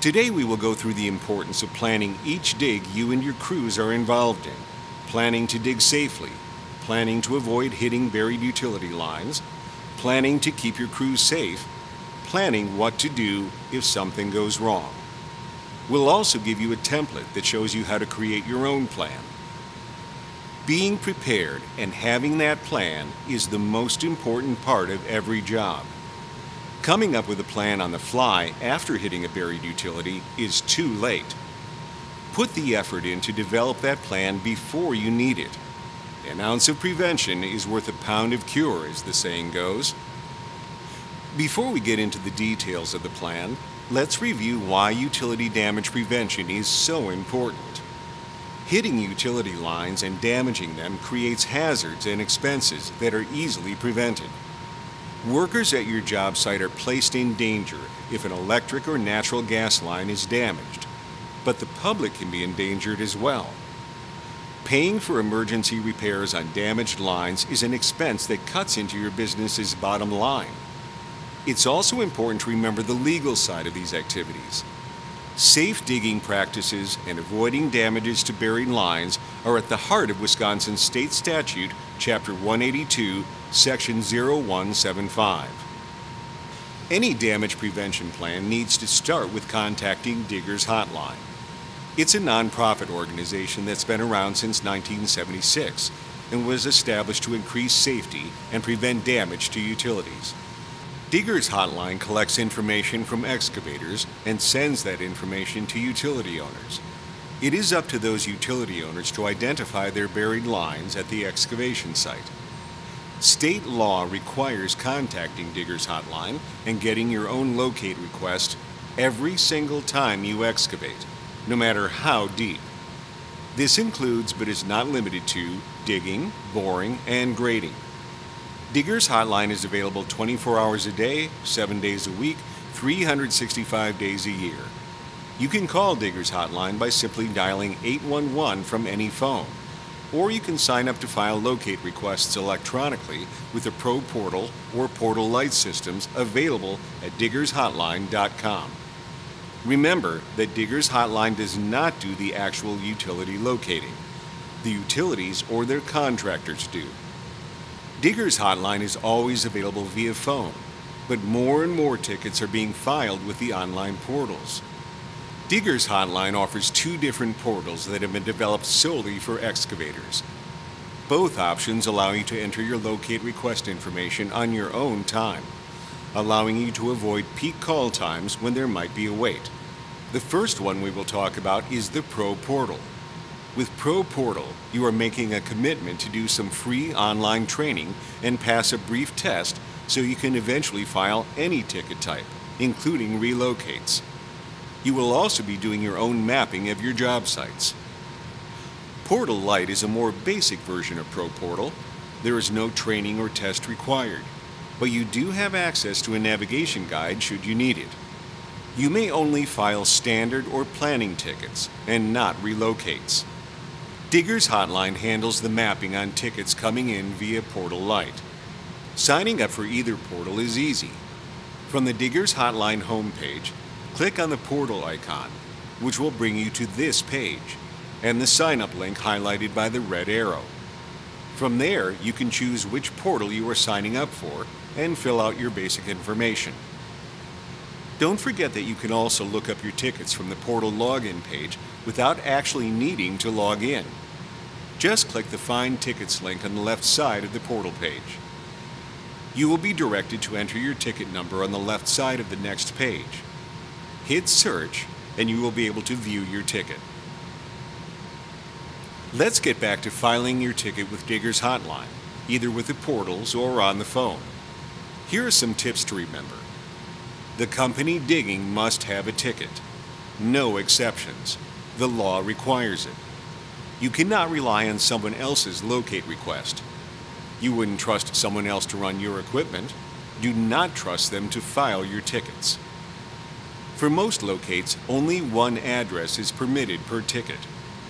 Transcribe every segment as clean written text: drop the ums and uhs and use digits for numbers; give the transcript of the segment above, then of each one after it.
Today we will go through the importance of planning each dig you and your crews are involved in, planning to dig safely, planning to avoid hitting buried utility lines, planning to keep your crews safe, planning what to do if something goes wrong. We'll also give you a template that shows you how to create your own plan. Being prepared and having that plan is the most important part of every job. Coming up with a plan on the fly after hitting a buried utility is too late. Put the effort in to develop that plan before you need it. An ounce of prevention is worth a pound of cure, as the saying goes. Before we get into the details of the plan, let's review why utility damage prevention is so important. Hitting utility lines and damaging them creates hazards and expenses that are easily prevented. Workers at your job site are placed in danger if an electric or natural gas line is damaged, but the public can be endangered as well. Paying for emergency repairs on damaged lines is an expense that cuts into your business's bottom line. It's also important to remember the legal side of these activities. Safe digging practices and avoiding damages to buried lines are at the heart of Wisconsin State Statute, Chapter 182, Section 0175. Any damage prevention plan needs to start with contacting Diggers Hotline. It's a nonprofit organization that's been around since 1976 and was established to increase safety and prevent damage to utilities. Diggers Hotline collects information from excavators and sends that information to utility owners. It is up to those utility owners to identify their buried lines at the excavation site. State law requires contacting Diggers Hotline and getting your own locate request every single time you excavate, no matter how deep. This includes, but is not limited to, digging, boring, and grading. Diggers Hotline is available 24 hours a day, 7 days a week, 365 days a year. You can call Diggers Hotline by simply dialing 811 from any phone, or you can sign up to file locate requests electronically with the Pro Portal or Portal Light systems available at diggershotline.com. Remember that Diggers Hotline does not do the actual utility locating. The utilities or their contractors do. Diggers Hotline is always available via phone, but more and more tickets are being filed with the online portals. Diggers Hotline offers two different portals that have been developed solely for excavators. Both options allow you to enter your locate request information on your own time, allowing you to avoid peak call times when there might be a wait. The first one we will talk about is the Pro Portal. With Pro Portal, you are making a commitment to do some free online training and pass a brief test so you can eventually file any ticket type, including relocates. You will also be doing your own mapping of your job sites. Portal Lite is a more basic version of Pro Portal. There is no training or test required, but you do have access to a navigation guide should you need it. You may only file standard or planning tickets and not relocates. Diggers Hotline handles the mapping on tickets coming in via Portal Lite. Signing up for either portal is easy. From the Diggers Hotline homepage, click on the portal icon, which will bring you to this page, and the sign-up link highlighted by the red arrow. From there, you can choose which portal you are signing up for and fill out your basic information. Don't forget that you can also look up your tickets from the portal login page without actually needing to log in. Just click the Find Tickets link on the left side of the portal page. You will be directed to enter your ticket number on the left side of the next page. Hit Search, and you will be able to view your ticket. Let's get back to filing your ticket with Diggers Hotline, either with the portals or on the phone. Here are some tips to remember. The company digging must have a ticket. No exceptions. The law requires it. You cannot rely on someone else's locate request. You wouldn't trust someone else to run your equipment. Do not trust them to file your tickets. For most locates, only one address is permitted per ticket,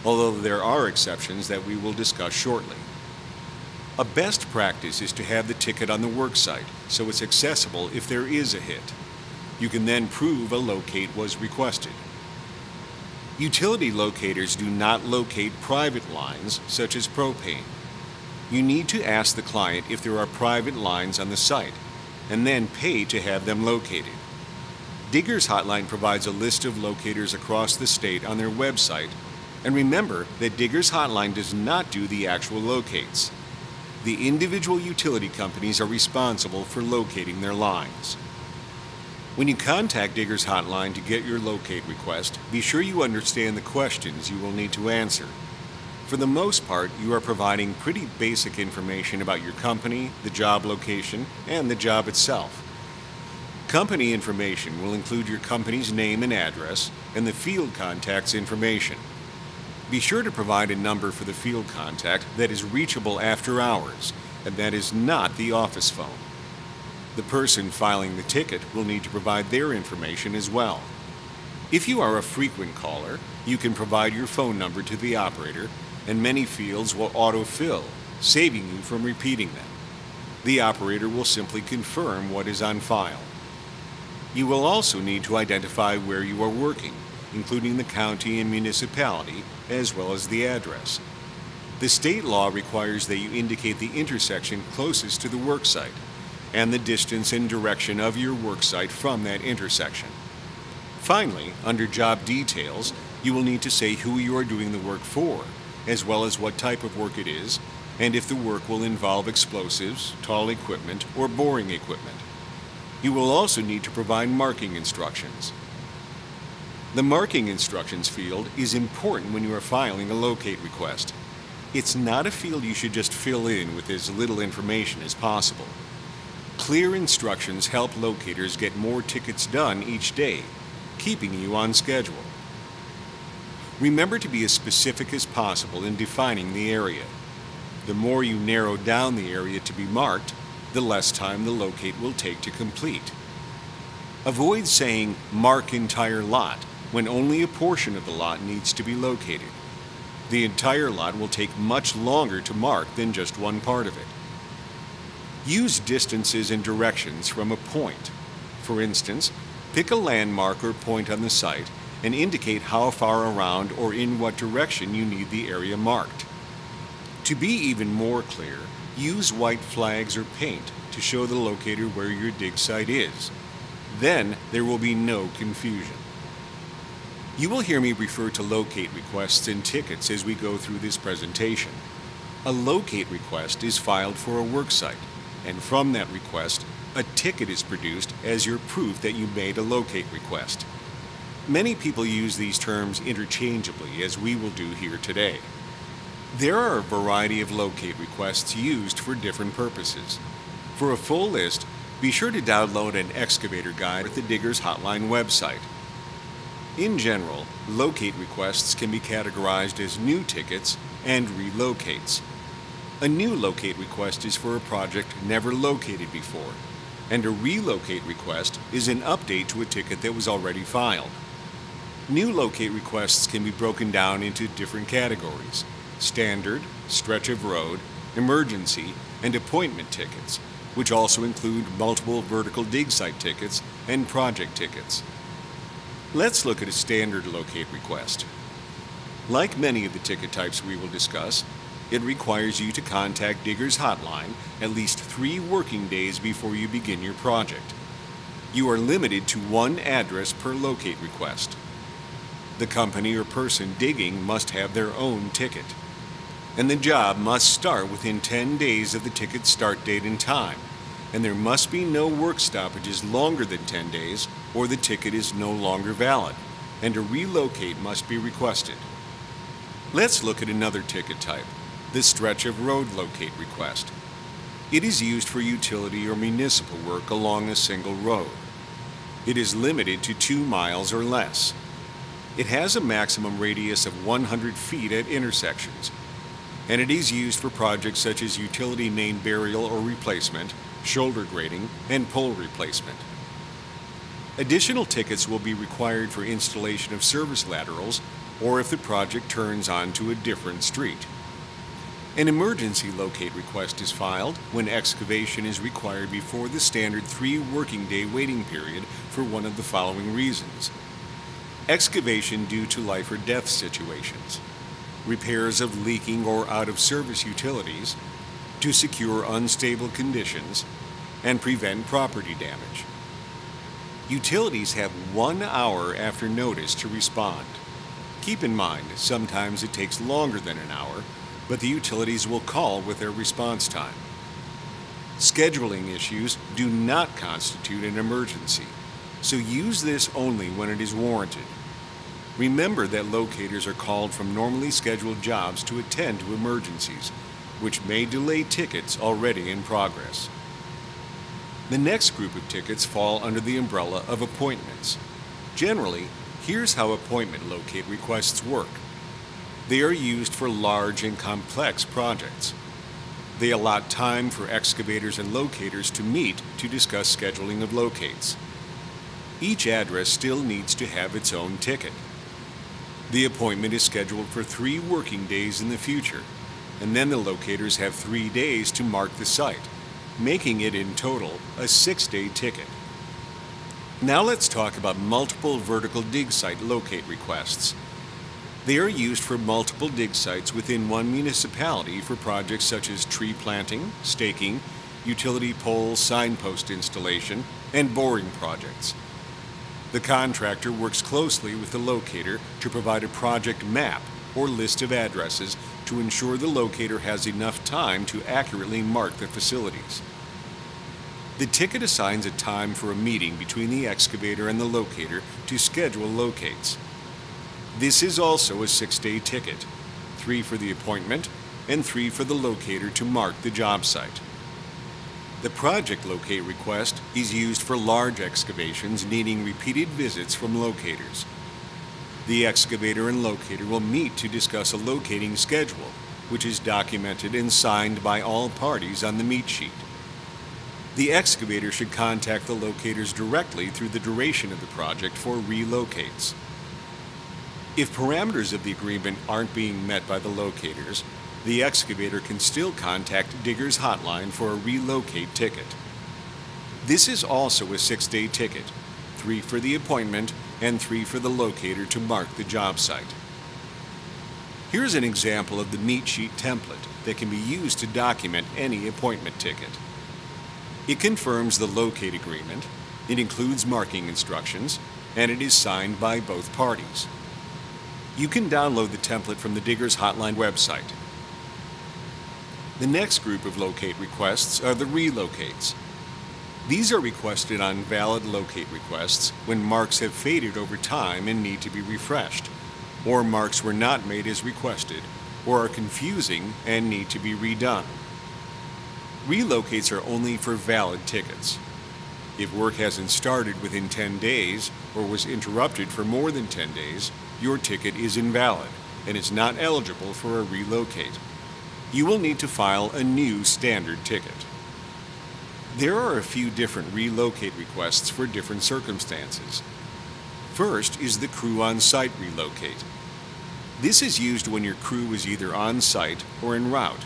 although there are exceptions that we will discuss shortly. A best practice is to have the ticket on the worksite so it's accessible if there is a hit. You can then prove a locate was requested. Utility locators do not locate private lines, such as propane. You need to ask the client if there are private lines on the site, and then pay to have them located. Diggers Hotline provides a list of locators across the state on their website, and remember that Diggers Hotline does not do the actual locates. The individual utility companies are responsible for locating their lines. When you contact Diggers Hotline to get your locate request, be sure you understand the questions you will need to answer. For the most part, you are providing pretty basic information about your company, the job location, and the job itself. Company information will include your company's name and address, and the field contact's information. Be sure to provide a number for the field contact that is reachable after hours, and that is not the office phone. The person filing the ticket will need to provide their information as well. If you are a frequent caller, you can provide your phone number to the operator, and many fields will autofill, saving you from repeating them. The operator will simply confirm what is on file. You will also need to identify where you are working, including the county and municipality, as well as the address. The state law requires that you indicate the intersection closest to the worksite, and the distance and direction of your worksite from that intersection. Finally, under job details, you will need to say who you are doing the work for, as well as what type of work it is, and if the work will involve explosives, tall equipment, or boring equipment. You will also need to provide marking instructions. The marking instructions field is important when you are filing a locate request. It's not a field you should just fill in with as little information as possible. Clear instructions help locators get more tickets done each day, keeping you on schedule. Remember to be as specific as possible in defining the area. The more you narrow down the area to be marked, the less time the locate will take to complete. Avoid saying "mark entire lot" when only a portion of the lot needs to be located. The entire lot will take much longer to mark than just one part of it. Use distances and directions from a point. For instance, pick a landmark or point on the site and indicate how far around or in what direction you need the area marked. To be even more clear, use white flags or paint to show the locator where your dig site is. Then there will be no confusion. You will hear me refer to locate requests and tickets as we go through this presentation. A locate request is filed for a worksite, and from that request, a ticket is produced as your proof that you made a locate request. Many people use these terms interchangeably, as we will do here today. There are a variety of locate requests used for different purposes. For a full list, be sure to download an excavator guide at the Diggers Hotline website. In general, locate requests can be categorized as new tickets and relocates. A new locate request is for a project never located before, and a relocate request is an update to a ticket that was already filed. New locate requests can be broken down into different categories: standard, stretch of road, emergency, and appointment tickets, which also include multiple vertical dig site tickets and project tickets. Let's look at a standard locate request. Like many of the ticket types we will discuss, it requires you to contact Diggers Hotline at least 3 working days before you begin your project. You are limited to one address per locate request. The company or person digging must have their own ticket, and the job must start within 10 days of the ticket's start date and time, and there must be no work stoppages longer than 10 days or the ticket is no longer valid, and a relocate must be requested. Let's look at another ticket type, the stretch of road locate request. It is used for utility or municipal work along a single road. It is limited to 2 miles or less. It has a maximum radius of 100 feet at intersections, and it is used for projects such as utility main burial or replacement, shoulder grading, and pole replacement. Additional tickets will be required for installation of service laterals or if the project turns onto a different street. An emergency locate request is filed when excavation is required before the standard 3 working day waiting period for one of the following reasons: excavation due to life or death situations, repairs of leaking or out-of-service utilities, to secure unstable conditions, and prevent property damage. Utilities have 1 hour after notice to respond. Keep in mind, sometimes it takes longer than an hour, but the utilities will call with their response time. Scheduling issues do not constitute an emergency, so use this only when it is warranted. Remember that locators are called from normally scheduled jobs to attend to emergencies, which may delay tickets already in progress. The next group of tickets fall under the umbrella of appointments. Generally, here's how appointment locate requests work. They are used for large and complex projects. They allot time for excavators and locators to meet to discuss scheduling of locates. Each address still needs to have its own ticket. The appointment is scheduled for 3 working days in the future, and then the locators have 3 days to mark the site, making it in total a 6-day ticket. Now let's talk about multiple vertical dig site locate requests. They are used for multiple dig sites within one municipality for projects such as tree planting, staking, utility pole signpost installation, and boring projects. The contractor works closely with the locator to provide a project map or list of addresses to ensure the locator has enough time to accurately mark the facilities. The ticket assigns a time for a meeting between the excavator and the locator to schedule locates. This is also a 6-day ticket, 3 for the appointment and 3 for the locator to mark the job site. The project locate request is used for large excavations needing repeated visits from locators. The excavator and locator will meet to discuss a locating schedule, which is documented and signed by all parties on the meet sheet. The excavator should contact the locators directly through the duration of the project for relocates. If parameters of the agreement aren't being met by the locators, the excavator can still contact Digger's Hotline for a relocate ticket. This is also a 6-day ticket, 3 for the appointment and 3 for the locator to mark the job site. Here's an example of the meet sheet template that can be used to document any appointment ticket. It confirms the locate agreement, it includes marking instructions, and it is signed by both parties. You can download the template from the Digger's Hotline website. The next group of locate requests are the relocates. These are requested on valid locate requests when marks have faded over time and need to be refreshed, or marks were not made as requested, or are confusing and need to be redone. Relocates are only for valid tickets. If work hasn't started within 10 days or was interrupted for more than 10 days, your ticket is invalid and is not eligible for a relocate. You will need to file a new standard ticket. There are a few different relocate requests for different circumstances. First is the crew on site relocate. This is used when your crew is either on site or en route.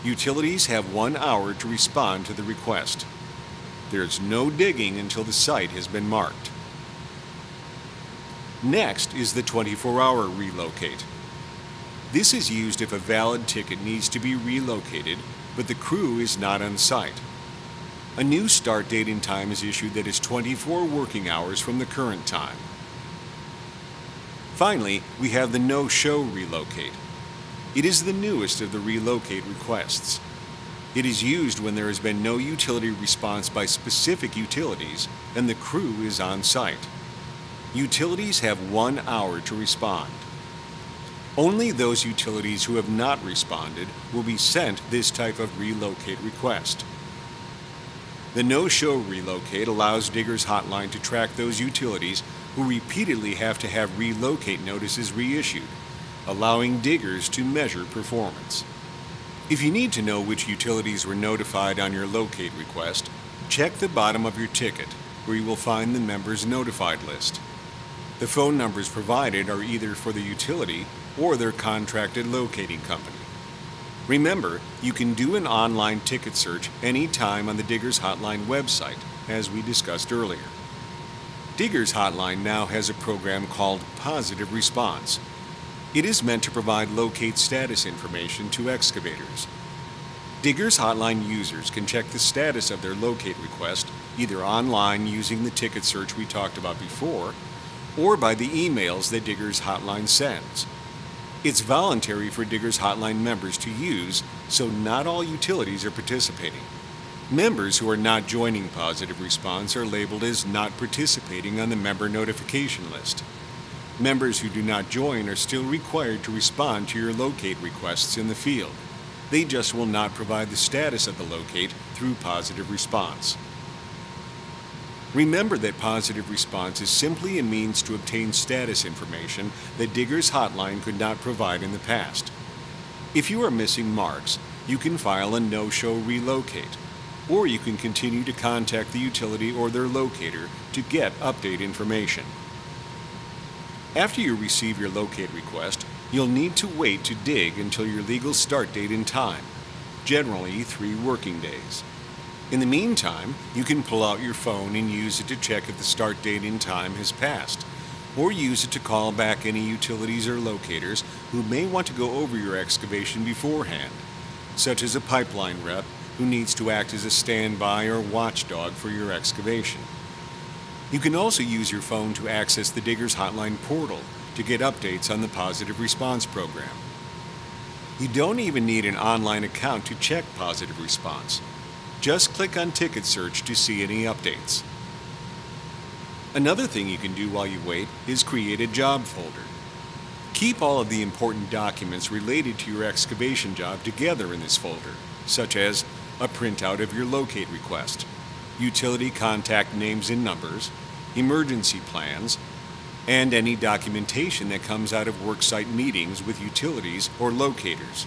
Utilities have 1 hour to respond to the request. There is no digging until the site has been marked. Next is the 24-hour relocate. This is used if a valid ticket needs to be relocated, but the crew is not on site. A new start date and time is issued that is 24 working hours from the current time. Finally, we have the no-show relocate. It is the newest of the relocate requests. It is used when there has been no utility response by specific utilities and the crew is on site. Utilities have 1 hour to respond. Only those utilities who have not responded will be sent this type of relocate request. The no-show relocate allows Digger's Hotline to track those utilities who repeatedly have to have relocate notices reissued, allowing diggers to measure performance. If you need to know which utilities were notified on your locate request, check the bottom of your ticket, where you will find the members notified list. The phone numbers provided are either for the utility or their contracted locating company. Remember, you can do an online ticket search anytime on the Diggers Hotline website, as we discussed earlier. Diggers Hotline now has a program called Positive Response. It is meant to provide locate status information to excavators. Diggers Hotline users can check the status of their locate request either online using the ticket search we talked about before, or by the emails that Diggers Hotline sends. It's voluntary for Diggers Hotline members to use, so not all utilities are participating. Members who are not joining Positive Response are labeled as not participating on the member notification list. Members who do not join are still required to respond to your locate requests in the field. They just will not provide the status of the locate through Positive Response. Remember that Positive Response is simply a means to obtain status information that Diggers Hotline could not provide in the past. If you are missing marks, you can file a no-show relocate, or you can continue to contact the utility or their locator to get update information. After you receive your locate request, you'll need to wait to dig until your legal start date and time, generally 3 working days. In the meantime, you can pull out your phone and use it to check if the start date and time has passed, or use it to call back any utilities or locators who may want to go over your excavation beforehand, such as a pipeline rep who needs to act as a standby or watchdog for your excavation. You can also use your phone to access the Diggers Hotline portal to get updates on the Positive Response program. You don't even need an online account to check Positive Response. Just click on Ticket Search to see any updates. Another thing you can do while you wait is create a job folder. Keep all of the important documents related to your excavation job together in this folder, such as a printout of your locate request, utility contact names and numbers, emergency plans, and any documentation that comes out of worksite meetings with utilities or locators.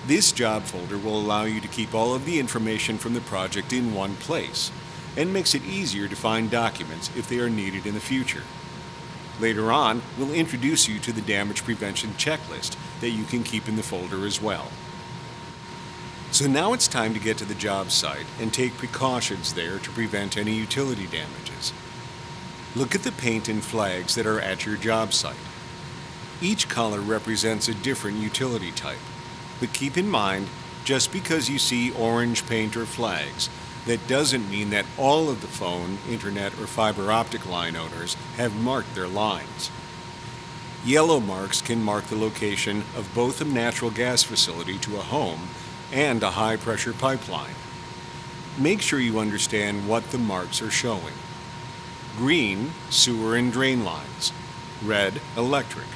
This job folder will allow you to keep all of the information from the project in one place and makes it easier to find documents if they are needed in the future. Later on, we'll introduce you to the damage prevention checklist that you can keep in the folder as well. So now it's time to get to the job site and take precautions there to prevent any utility damages. Look at the paint and flags that are at your job site. Each color represents a different utility type, but keep in mind, just because you see orange paint or flags, that doesn't mean that all of the phone, internet, or fiber optic line owners have marked their lines. Yellow marks can mark the location of both a natural gas facility to a home and a high-pressure pipeline. Make sure you understand what the marks are showing. Green, sewer and drain lines. Red, electric.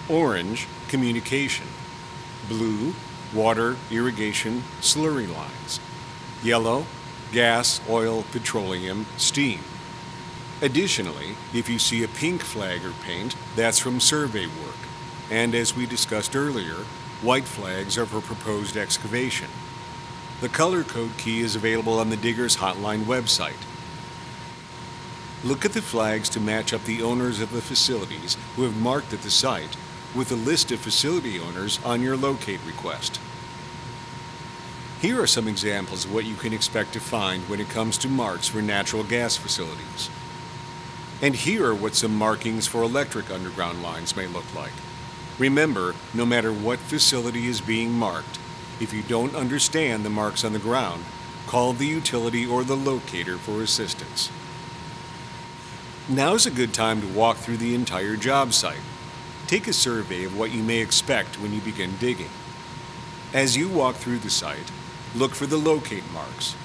Orange, communication. Blue, water, irrigation, slurry lines. Yellow, gas, oil, petroleum, steam. Additionally, if you see a pink flag or paint, that's from survey work. And as we discussed earlier, white flags are for proposed excavation. The color code key is available on the Diggers Hotline website. Look at the flags to match up the owners of the facilities who have marked at the site with a list of facility owners on your locate request. Here are some examples of what you can expect to find when it comes to marks for natural gas facilities. And here are what some markings for electric underground lines may look like. Remember, no matter what facility is being marked, if you don't understand the marks on the ground, call the utility or the locator for assistance. Now's a good time to walk through the entire job site. Take a survey of what you may expect when you begin digging. As you walk through the site, look for the locate marks,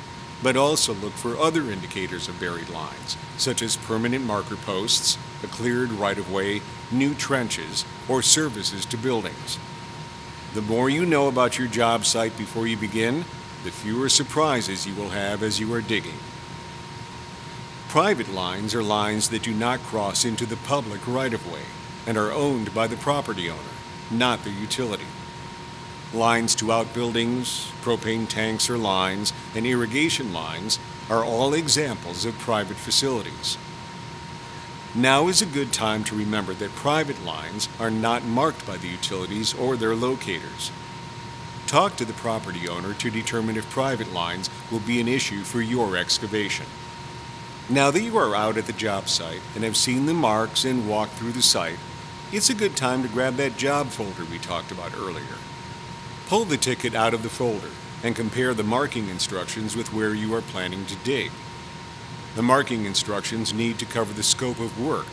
but also look for other indicators of buried lines, such as permanent marker posts, a cleared right-of-way, new trenches, or services to buildings. The more you know about your job site before you begin, the fewer surprises you will have as you are digging. Private lines are lines that do not cross into the public right-of-way and are owned by the property owner, not the utility. Lines to outbuildings, propane tanks or lines, and irrigation lines are all examples of private facilities. Now is a good time to remember that private lines are not marked by the utilities or their locators. Talk to the property owner to determine if private lines will be an issue for your excavation. Now that you are out at the job site and have seen the marks and walked through the site, it's a good time to grab that job folder we talked about earlier. Pull the ticket out of the folder and compare the marking instructions with where you are planning to dig. The marking instructions need to cover the scope of work,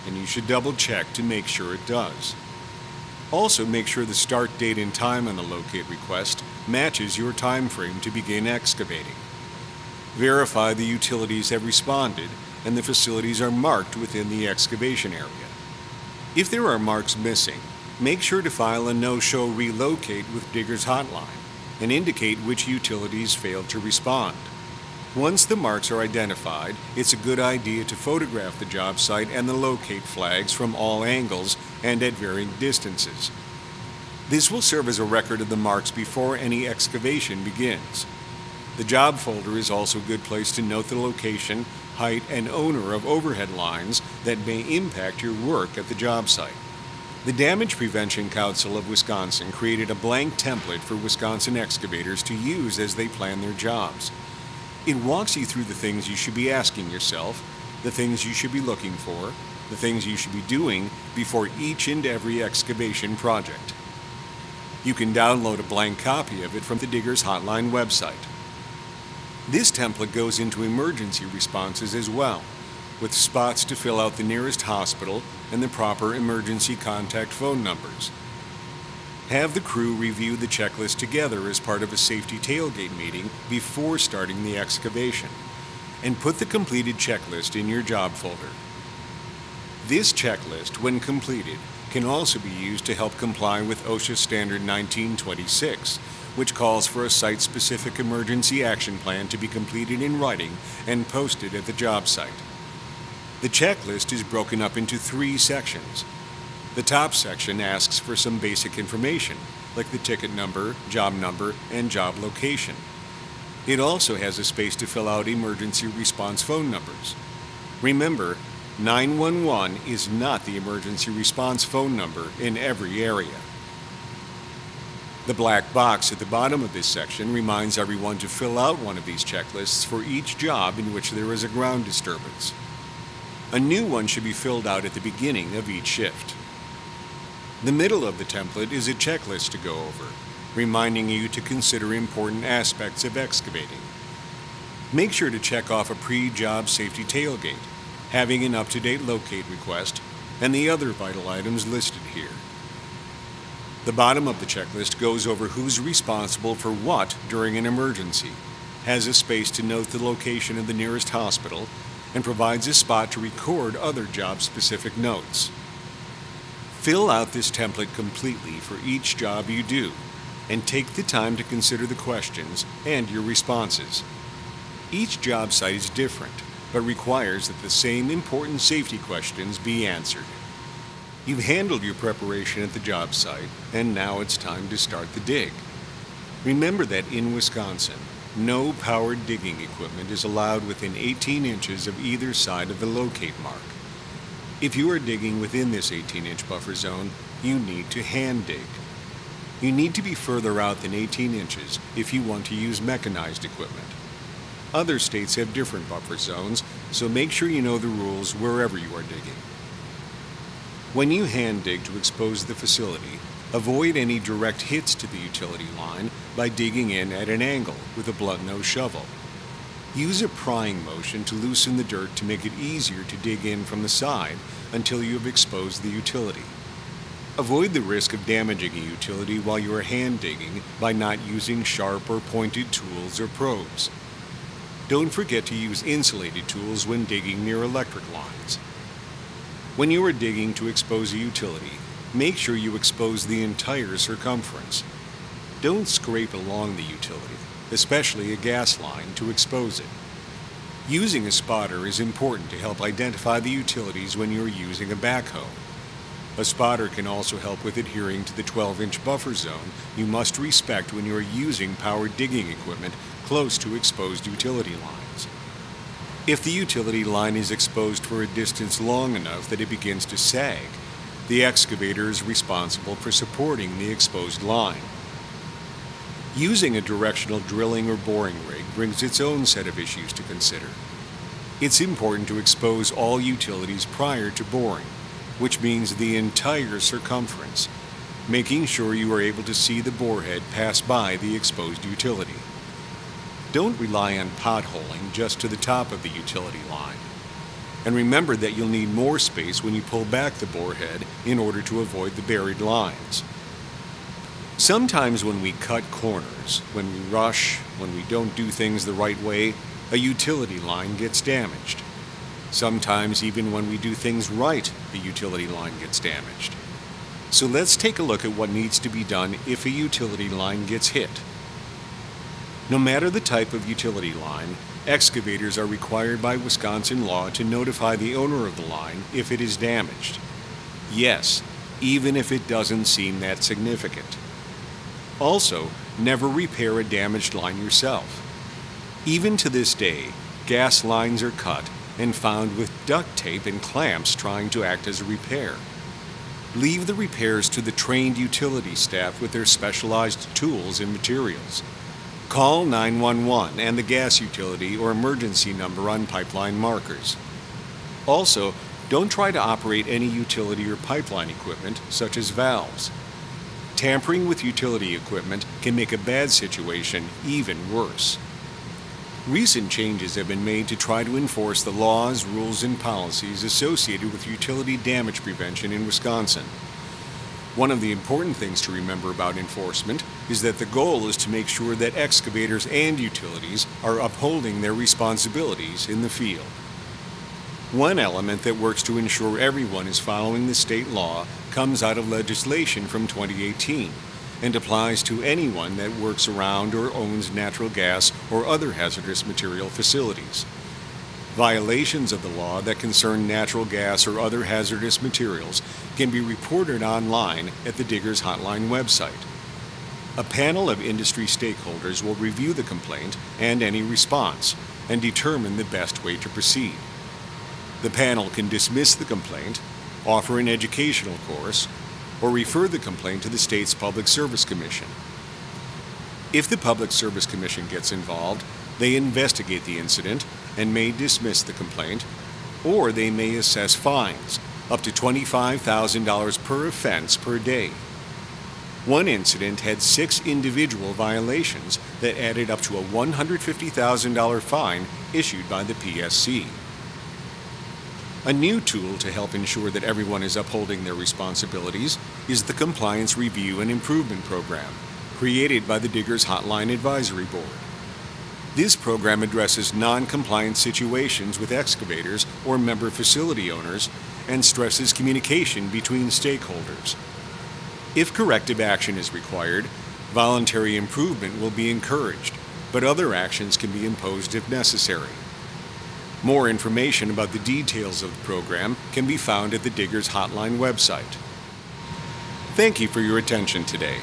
and you should double check to make sure it does. Also, make sure the start date and time on the locate request matches your time frame to begin excavating. Verify the utilities have responded and the facilities are marked within the excavation area. If there are marks missing, make sure to file a no-show relocate with Digger's Hotline and indicate which utilities failed to respond. Once the marks are identified, it's a good idea to photograph the job site and the locate flags from all angles and at varying distances. This will serve as a record of the marks before any excavation begins. The job folder is also a good place to note the location, height, and owner of overhead lines that may impact your work at the job site. The Damage Prevention Council of Wisconsin created a blank template for Wisconsin excavators to use as they plan their jobs. It walks you through the things you should be asking yourself, the things you should be looking for, the things you should be doing before each and every excavation project. You can download a blank copy of it from the Digger's Hotline website. This template goes into emergency responses as well, with spots to fill out the nearest hospital and the proper emergency contact phone numbers. Have the crew review the checklist together as part of a safety tailgate meeting before starting the excavation, and put the completed checklist in your job folder. This checklist, when completed, can also be used to help comply with OSHA Standard 1926, which calls for a site-specific emergency action plan to be completed in writing and posted at the job site. The checklist is broken up into 3 sections. The top section asks for some basic information, like the ticket number, and job location. It also has a space to fill out emergency response phone numbers. Remember, 911 is not the emergency response phone number in every area. The black box at the bottom of this section reminds everyone to fill out one of these checklists for each job in which there is a ground disturbance. A new one should be filled out at the beginning of each shift. The middle of the template is a checklist to go over, reminding you to consider important aspects of excavating. Make sure to check off a pre-job safety tailgate, having an up-to-date locate request, and the other vital items listed here. The bottom of the checklist goes over who's responsible for what during an emergency, has a space to note the location of the nearest hospital, and provides a spot to record other job-specific notes. Fill out this template completely for each job you do, and take the time to consider the questions and your responses. Each job site is different, but requires that the same important safety questions be answered. You've handled your preparation at the job site, and now it's time to start the dig. Remember that in Wisconsin, no powered digging equipment is allowed within 18 inches of either side of the locate mark. If you are digging within this 18-inch buffer zone, you need to hand dig. You need to be further out than 18 inches if you want to use mechanized equipment. Other states have different buffer zones, so make sure you know the rules wherever you are digging. When you hand dig to expose the facility, avoid any direct hits to the utility line by digging in at an angle with a blunt nose shovel. Use a prying motion to loosen the dirt to make it easier to dig in from the side until you have exposed the utility. Avoid the risk of damaging a utility while you are hand digging by not using sharp or pointed tools or probes. Don't forget to use insulated tools when digging near electric lines. When you are digging to expose a utility, make sure you expose the entire circumference. Don't scrape along the utility, especially a gas line, to expose it. Using a spotter is important to help identify the utilities when you're using a backhoe. A spotter can also help with adhering to the 12-inch buffer zone you must respect when you are using powered digging equipment close to exposed utility lines. If the utility line is exposed for a distance long enough that it begins to sag, the excavator is responsible for supporting the exposed line. Using a directional drilling or boring rig brings its own set of issues to consider. It's important to expose all utilities prior to boring, which means the entire circumference, making sure you are able to see the borehead pass by the exposed utility. Don't rely on potholing just to the top of the utility line. And remember that you'll need more space when you pull back the borehead in order to avoid the buried lines. Sometimes when we cut corners, when we rush, when we don't do things the right way, a utility line gets damaged. Sometimes even when we do things right, the utility line gets damaged. So let's take a look at what needs to be done if a utility line gets hit. No matter the type of utility line, excavators are required by Wisconsin law to notify the owner of the line if it is damaged. Yes, even if it doesn't seem that significant. Also, never repair a damaged line yourself. Even to this day, gas lines are cut and found with duct tape and clamps trying to act as a repair. Leave the repairs to the trained utility staff with their specialized tools and materials. Call 911 and the gas utility or emergency number on pipeline markers. Also, don't try to operate any utility or pipeline equipment, such as valves. Tampering with utility equipment can make a bad situation even worse. Recent changes have been made to try to enforce the laws, rules, and policies associated with utility damage prevention in Wisconsin. One of the important things to remember about enforcement is that the goal is to make sure that excavators and utilities are upholding their responsibilities in the field. One element that works to ensure everyone is following the state law comes out of legislation from 2018 and applies to anyone that works around or owns natural gas or other hazardous material facilities. Violations of the law that concern natural gas or other hazardous materials can be reported online at the Diggers Hotline website. A panel of industry stakeholders will review the complaint and any response and determine the best way to proceed. The panel can dismiss the complaint, offer an educational course, or refer the complaint to the state's Public Service Commission. If the Public Service Commission gets involved, they investigate the incident and may dismiss the complaint, or they may assess fines, up to $25,000 per offense per day. One incident had 6 individual violations that added up to a $150,000 fine issued by the PSC. A new tool to help ensure that everyone is upholding their responsibilities is the Compliance Review and Improvement Program, created by the Diggers Hotline Advisory Board. This program addresses non-compliant situations with excavators or member facility owners and stresses communication between stakeholders. If corrective action is required, voluntary improvement will be encouraged, but other actions can be imposed if necessary. More information about the details of the program can be found at the Diggers Hotline website. Thank you for your attention today.